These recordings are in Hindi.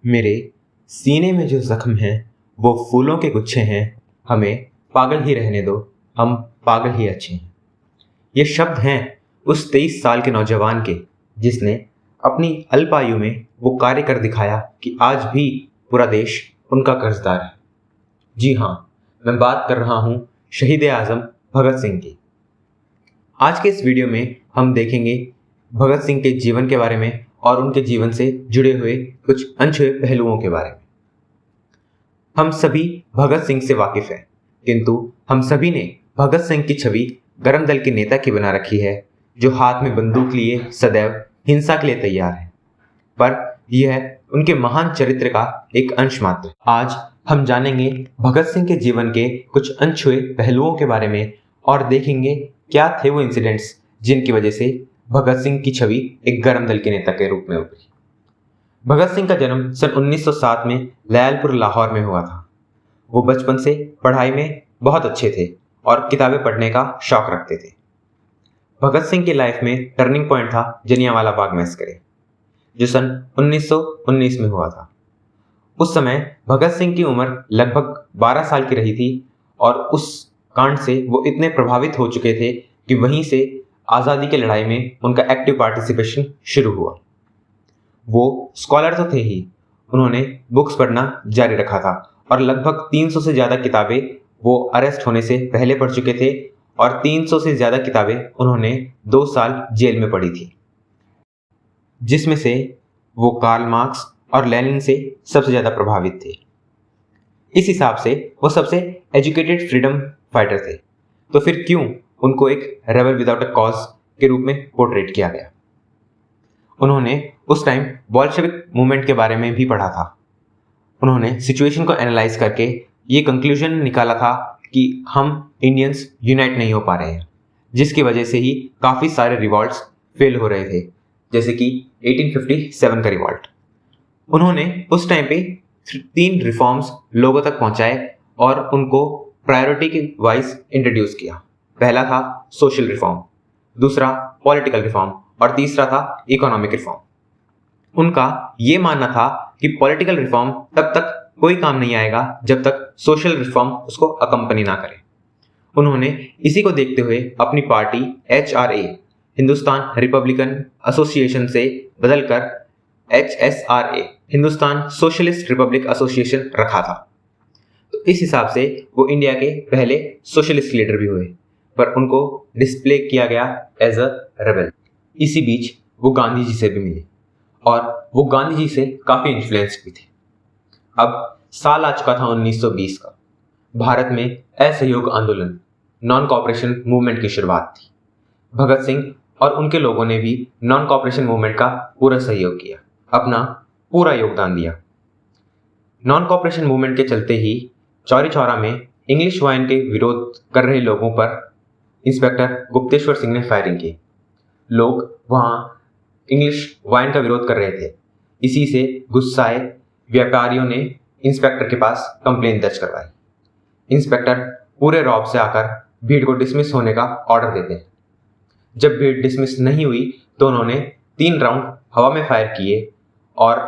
मेरे सीने में जो जख्म हैं वो फूलों के गुच्छे हैं। हमें पागल ही रहने दो, हम पागल ही अच्छे हैं। ये शब्द हैं उस 23 साल के नौजवान के जिसने अपनी अल्पायु में वो कार्य कर दिखाया कि आज भी पूरा देश उनका कर्जदार है। जी हाँ, मैं बात कर रहा हूँ शहीद आज़म भगत सिंह की। आज के इस वीडियो में हम देखेंगे भगत सिंह के जीवन के बारे में और उनके जीवन से जुड़े हुए कुछ अनछुए पहलुओं के बारे में। हम सभी भगत सिंह से वाकिफ हैं, किंतु हम सभी ने भगत सिंह की छवि गरम दल के नेता की बना रखी है, जो हाथ में बंदूक लिए सदैव हिंसा के लिए तैयार है। पर यह उनके महान चरित्र का एक अंश मात्र है। आज हम जानेंगे भगत सिंह के जीवन के कुछ अनछुए पहलुओं के बारे में और देखेंगे क्या थे वो इंसिडेंट्स जिनकी वजह से भगत सिंह की छवि एक गरम दल के नेता के रूप में उभरी। भगत सिंह का जन्म सन 1907 में लयालपुर लाहौर में हुआ था। वो बचपन से पढ़ाई में बहुत अच्छे थे और किताबें पढ़ने का शौक रखते थे। भगत सिंह की लाइफ में टर्निंग पॉइंट था जलियांवाला बाग मैसेकर, जो सन 1919 में हुआ था। उस समय भगत सिंह की उम्र लगभग 12 साल की रही थी और उस कांड से वो इतने प्रभावित हो चुके थे कि वहीं से आज़ादी की लड़ाई में उनका एक्टिव पार्टिसिपेशन शुरू हुआ। वो स्कॉलर तो थे ही, उन्होंने बुक्स पढ़ना जारी रखा था और लगभग 300 से ज़्यादा किताबें वो अरेस्ट होने से पहले पढ़ चुके थे और 300 से ज़्यादा किताबें उन्होंने 2 साल जेल में पढ़ी थी, जिसमें से वो कार्ल मार्क्स और लेनिन से सबसे ज़्यादा प्रभावित थे। इस हिसाब से वो सबसे एजुकेटेड फ्रीडम फाइटर थे। तो फिर क्यों उनको एक रेबल विदाउट अ कॉज के रूप में पोर्ट्रेट किया गया? उन्होंने उस टाइम बोल्शेविक मूवमेंट के बारे में भी पढ़ा था। उन्होंने सिचुएशन को एनालाइज करके ये कंक्लूजन निकाला था कि हम इंडियंस यूनाइट नहीं हो पा रहे हैं, जिसकी वजह से ही काफ़ी सारे रिवॉल्ट्स फेल हो रहे थे, जैसे कि 1857 का रिवॉल्ट। उन्होंने उस टाइम पे 3 रिफॉर्म्स लोगों तक पहुंचाए और उनको प्रायोरिटी के वाइज इंट्रोड्यूस किया। पहला था सोशल रिफॉर्म, दूसरा पॉलिटिकल रिफॉर्म और तीसरा था इकोनॉमिक रिफॉर्म। उनका ये मानना था कि पॉलिटिकल रिफॉर्म तब तक कोई काम नहीं आएगा जब तक सोशल रिफॉर्म उसको अकम्पनी ना करे। उन्होंने इसी को देखते हुए अपनी party HRA, Hindustan Republican association से बदलकर HSRA, Hindustan socialist Republic association रखा था। तो इस हिसाब से वो इंडिया के पहले सोशलिस्ट लीडर भी हुए, पर उनको डिस्प्ले किया गया एज अ रेबल। इसी बीच वो गांधी जी से भी मिले और वो गांधी जी से काफ़ी इन्फ्लुएंस भी थे। अब साल आ चुका था 1920 का। भारत में असहयोग आंदोलन, नॉन कॉपरेशन मूवमेंट की शुरुआत थी। भगत सिंह और उनके लोगों ने भी नॉन कॉपरेशन मूवमेंट का पूरा सहयोग किया, अपना पूरा योगदान दिया। नॉन कॉपरेशन मूवमेंट के चलते ही चौरी चौरा में इंग्लिश वाइन के विरोध कर रहे लोगों पर इंस्पेक्टर गुप्तेश्वर सिंह ने फायरिंग की। लोग वहाँ इंग्लिश वाइन का विरोध कर रहे थे। इसी से गुस्साए व्यापारियों ने इंस्पेक्टर के पास कंप्लेन दर्ज करवाई। इंस्पेक्टर पूरे रौब से आकर भीड़ को डिसमिस होने का ऑर्डर देते हैं। जब भीड़ डिसमिस नहीं हुई तो उन्होंने 3 राउंड हवा में फायर किए और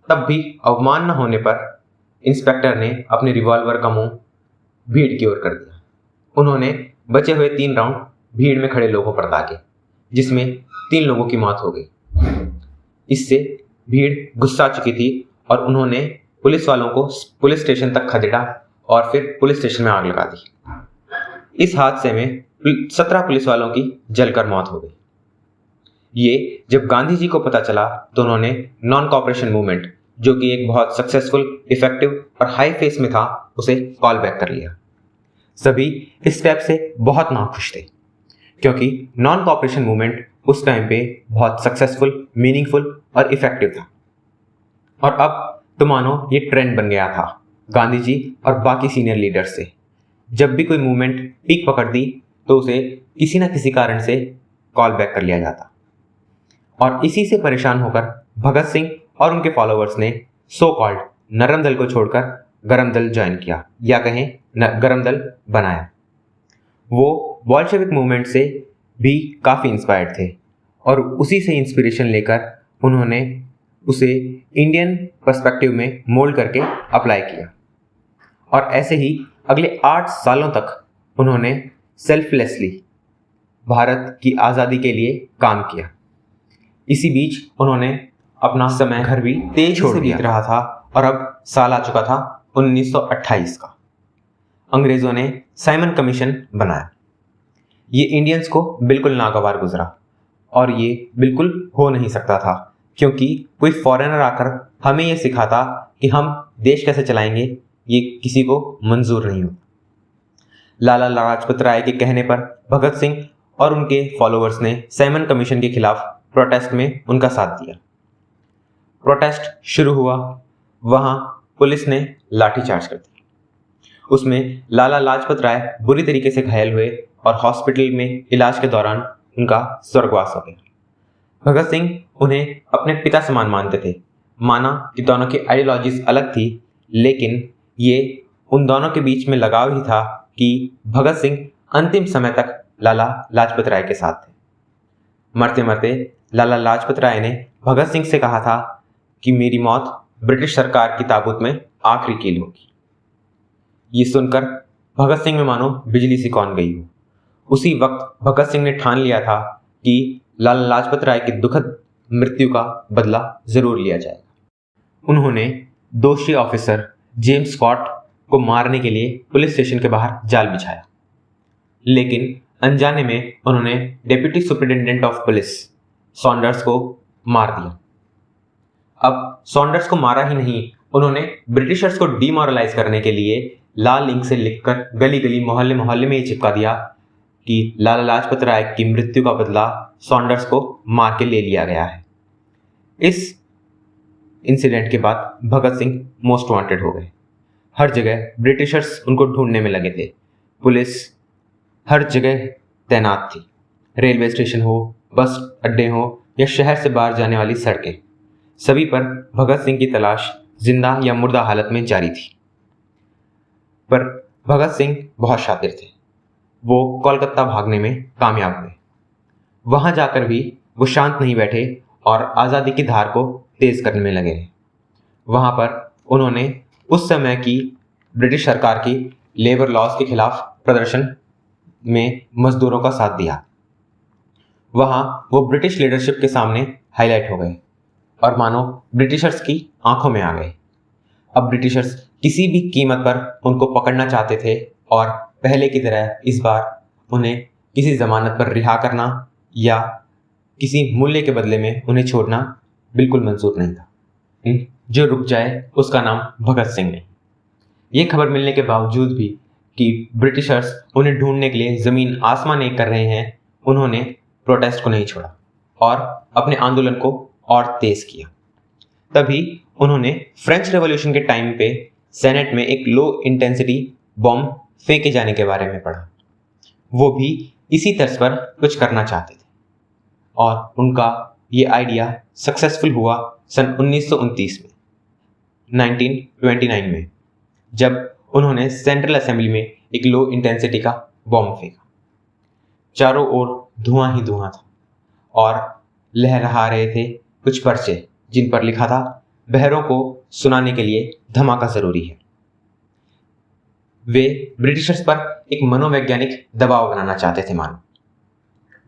तब भी अवमान न होने पर इंस्पेक्टर ने अपने रिवॉल्वर का मुंह भीड़ की ओर कर दिया। उन्होंने बचे हुए 3 राउंड भीड़ में खड़े लोगों पर दागे, जिसमें 3 लोगों की मौत हो गई। इससे भीड़ गुस्सा चुकी थी और उन्होंने पुलिस वालों को पुलिस स्टेशन तक खदेड़ा और फिर पुलिस स्टेशन में आग लगा दी। इस हादसे में 17 पुलिस वालों की जलकर मौत हो गई। ये जब गांधी जी को पता चला तो उन्होंने नॉन कॉपरेशन मूवमेंट, जो कि एक बहुत सक्सेसफुल, इफेक्टिव और हाई फेस में था, उसे कॉल बैक कर लिया। सभी इस स्टेप से बहुत नाखुश थे, क्योंकि नॉन कॉपरेशन मूवमेंट उस टाइम पे बहुत सक्सेसफुल, मीनिंगफुल और इफेक्टिव था। और अब तो मानो ये ट्रेंड बन गया था गांधी जी और बाकी सीनियर लीडर्स से। जब भी कोई मूवमेंट पीक पकड़ती तो उसे किसी न किसी कारण से कॉल बैक कर लिया जाता। और इसी से परेशान होकर भगत सिंह और उनके फॉलोअर्स ने सो कॉल्ड नरम दल को छोड़कर गरम दल ज्वाइन किया, या कहें गरम दल बनाया। वो बोल्शेविक मूवमेंट से भी काफ़ी इंस्पायर्ड थे और उसी से इंस्पिरेशन लेकर उन्होंने उसे इंडियन पर्सपेक्टिव में मोल्ड करके अप्लाई किया और ऐसे ही अगले 8 सालों तक उन्होंने सेल्फलेसली भारत की आज़ादी के लिए काम किया। इसी बीच उन्होंने अपना समय घर भी तेज से बीत रहा था और अब साल आ चुका था 1928 का। अंग्रेज़ों ने साइमन कमीशन बनाया। ये इंडियंस को बिल्कुल नागवार गुजरा और ये बिल्कुल हो नहीं सकता था, क्योंकि कोई फॉरेनर आकर हमें ये सिखाता कि हम देश कैसे चलाएंगे, ये किसी को मंजूर नहीं हो। लाला लाजपत राय के कहने पर भगत सिंह और उनके फॉलोअर्स ने साइमन कमीशन के खिलाफ प्रोटेस्ट में उनका साथ दिया। प्रोटेस्ट शुरू हुआ, वहां पुलिस ने लाठीचार्ज कर दिया। उसमें लाला लाजपत राय बुरी तरीके से घायल हुए और हॉस्पिटल में इलाज के दौरान उनका स्वर्गवास हो गया। भगत सिंह उन्हें अपने पिता समान मानते थे। माना कि दोनों की आइडियोलॉजीज अलग थी, लेकिन ये उन दोनों के बीच में लगाव ही था कि भगत सिंह अंतिम समय तक लाला लाजपत राय के साथ थे। मरते मरते लाला लाजपत राय ने भगत सिंह से कहा था कि मेरी मौत ब्रिटिश सरकार की ताबूत में आखिरी कील होगी। ये सुनकर भगत सिंह में मानो बिजली सी कौन गई हो। उसी वक्त भगत सिंह ने ठान लिया था कि लाला लाजपत राय की दुखद मृत्यु का बदला जरूर लिया जाएगा। उन्होंने दोषी ऑफिसर जेम्स स्कॉट को मारने के लिए पुलिस स्टेशन के बाहर जाल बिछाया, लेकिन अनजाने में उन्होंने deputy superintendent of police Saunders को मार दिया। अब सॉन्डर्स को मारा ही नहीं, उन्होंने ब्रिटिशर्स को डीमोरलाइज करने के लिए लाल इंक से लिखकर गली गली मोहल्ले मोहल्ले में ये चिपका दिया कि लाला लाजपत राय की मृत्यु का बदला सॉन्डर्स को मार के ले लिया गया है। इस इंसिडेंट के बाद भगत सिंह मोस्ट वांटेड हो गए। हर जगह ब्रिटिशर्स उनको ढूंढने में लगे थे। पुलिस हर जगह तैनात थी। रेलवे स्टेशन हो, बस अड्डे हो या शहर से बाहर जाने वाली सड़कें, सभी पर भगत सिंह की तलाश जिंदा या मुर्दा हालत में जारी थी। पर भगत सिंह बहुत शातिर थे। वो कोलकाता भागने में कामयाब हुए। वहां जाकर भी वो शांत नहीं बैठे और आज़ादी की धार को तेज करने में लगे। वहां पर उन्होंने उस समय की ब्रिटिश सरकार की लेबर लॉज के खिलाफ प्रदर्शन में मजदूरों का साथ दिया। वहां वो ब्रिटिश लीडरशिप के सामने हाईलाइट हो गए और मानो ब्रिटिशर्स की आंखों में आ गए। अब ब्रिटिशर्स किसी भी कीमत पर उनको पकड़ना चाहते थे और पहले की तरह इस बार उन्हें किसी जमानत पर रिहा करना या किसी मूल्य के बदले में उन्हें छोड़ना बिल्कुल मंजूर नहीं था। जो रुक जाए उसका नाम भगत सिंह नहीं। ये खबर मिलने के बावजूद भी कि ब्रिटिशर्स उन्हें ढूंढने के लिए ज़मीन आसमान एक कर रहे हैं, उन्होंने प्रोटेस्ट को नहीं छोड़ा और अपने आंदोलन को और तेज किया। तभी उन्होंने फ्रेंच रेवोल्यूशन के टाइम पे सेनेट में एक लो इंटेंसिटी बॉम्ब फेंके जाने के बारे में पढ़ा। वो भी इसी तर्ज पर कुछ करना चाहते थे और उनका ये आइडिया सक्सेसफुल हुआ सन 1929 में 1929 में, जब उन्होंने सेंट्रल असेंबली में एक लो इंटेंसिटी का बॉम्ब फेंका। चारों ओर धुआं ही धुआं था और लहरा रहे थे कुछ पर्चे जिन पर लिखा था, बहरों को सुनाने के लिए धमाका जरूरी है। वे ब्रिटिशर्स पर एक मनोवैज्ञानिक दबाव बनाना चाहते थे। मानो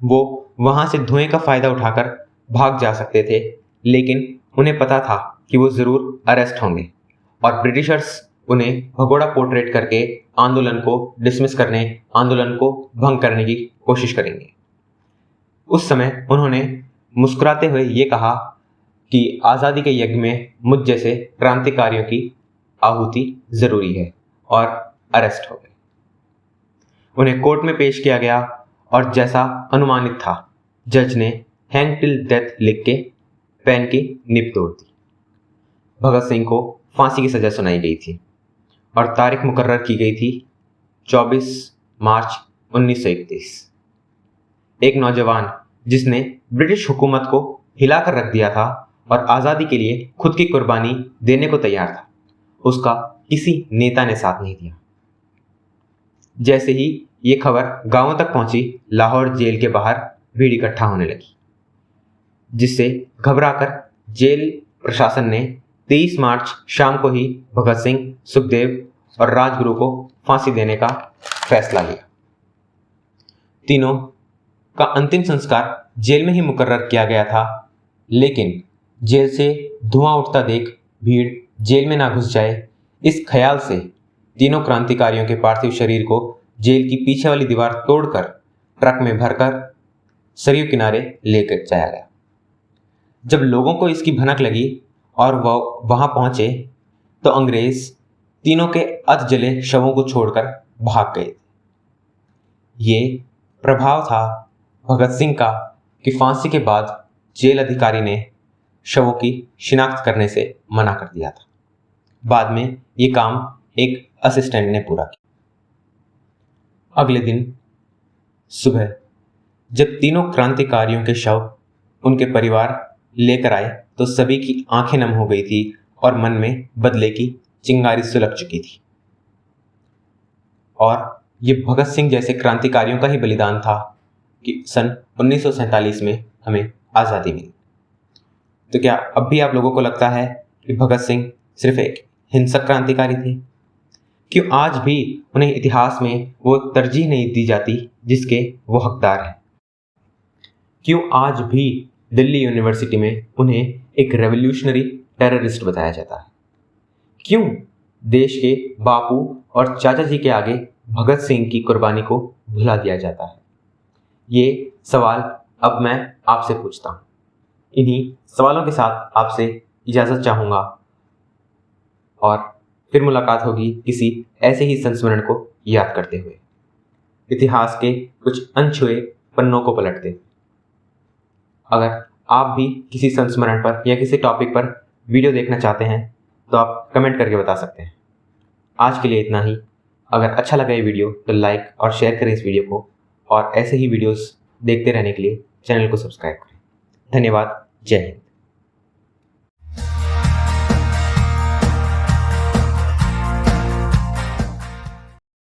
वो वहां से धुएं का फायदा उठाकर भाग जा सकते थे, लेकिन उन्हें पता था कि वो जरूर अरेस्ट होंगे और ब्रिटिशर्स उन्हें भगोड़ा पोर्ट्रेट करके आंदोलन को डिसमिस करने, आंदोलन को भंग करने की कोशिश करेंगे। उस समय उन्होंने मुस्कुराते हुए ये कहा कि आज़ादी के यज्ञ में मुझ जैसे क्रांतिकारियों की आहुति जरूरी है, और अरेस्ट हो गए। उन्हें कोर्ट में पेश किया गया और जैसा अनुमानित था, जज ने हैंग टिल डेथ लिख के पेन की निब तोड़ दी। भगत सिंह को फांसी की सजा सुनाई गई थी और तारीख मुकर्रर की गई थी 24 मार्च 1931। एक नौजवान जिसने ब्रिटिश हुकूमत को हिलाकर रख दिया था और आज़ादी के लिए खुद की कुर्बानी देने को तैयार था, उसका किसी नेता ने साथ नहीं दिया। जैसे ही ये खबर गांवों तक पहुंची, लाहौर जेल के बाहर भीड़ इकट्ठा होने लगी, जिससे घबराकर जेल प्रशासन ने 23 मार्च शाम को ही भगत सिंह, सुखदेव और राजगुरु को फांसी देने का फैसला लिया। तीनों का अंतिम संस्कार जेल में ही मुकर्रर किया गया था, लेकिन जेल से धुआं उठता देख भीड़ जेल में ना घुस जाए, इस ख्याल से तीनों क्रांतिकारियों के पार्थिव शरीर को जेल की पीछे वाली दीवार तोड़कर ट्रक में भरकर सरयू किनारे लेकर जाया गया। जब लोगों को इसकी भनक लगी और वह वहां पहुंचे तो अंग्रेज तीनों के अध जले शवों को छोड़कर भाग गए। ये प्रभाव था भगत सिंह का कि फांसी के बाद जेल अधिकारी ने शवों की शिनाख्त करने से मना कर दिया था। बाद में ये काम एक असिस्टेंट ने पूरा किया। अगले दिन सुबह जब तीनों क्रांतिकारियों के शव उनके परिवार लेकर आए तो सभी की आंखें नम हो गई थी और मन में बदले की चिंगारी सुलग चुकी थी। और ये भगत सिंह जैसे क्रांतिकारियों का ही बलिदान था कि सन 1947 में हमें आज़ादी मिली। तो क्या अब भी आप लोगों को लगता है कि भगत सिंह सिर्फ एक हिंसक क्रांतिकारी थे? क्यों आज भी उन्हें इतिहास में वो तरजीह नहीं दी जाती जिसके वो हकदार हैं? क्यों आज भी दिल्ली यूनिवर्सिटी में उन्हें एक रेवोल्यूशनरी टेररिस्ट बताया जाता है? क्यों देश के बापू और चाचा जी के आगे भगत सिंह की कुर्बानी को भुला दिया जाता है? ये सवाल अब मैं आपसे पूछता हूँ। इन्हीं सवालों के साथ आपसे इजाज़त चाहूँगा और फिर मुलाकात होगी किसी ऐसे ही संस्मरण को याद करते हुए, इतिहास के कुछ अनछुए पन्नों को पलटते। अगर आप भी किसी संस्मरण पर या किसी टॉपिक पर वीडियो देखना चाहते हैं तो आप कमेंट करके बता सकते हैं। आज के लिए इतना ही। अगर अच्छा लगा ये वीडियो तो लाइक और शेयर करें इस वीडियो को, और ऐसे ही वीडियोस देखते रहने के लिए चैनल को सब्सक्राइब करें। धन्यवाद। जय हिंद।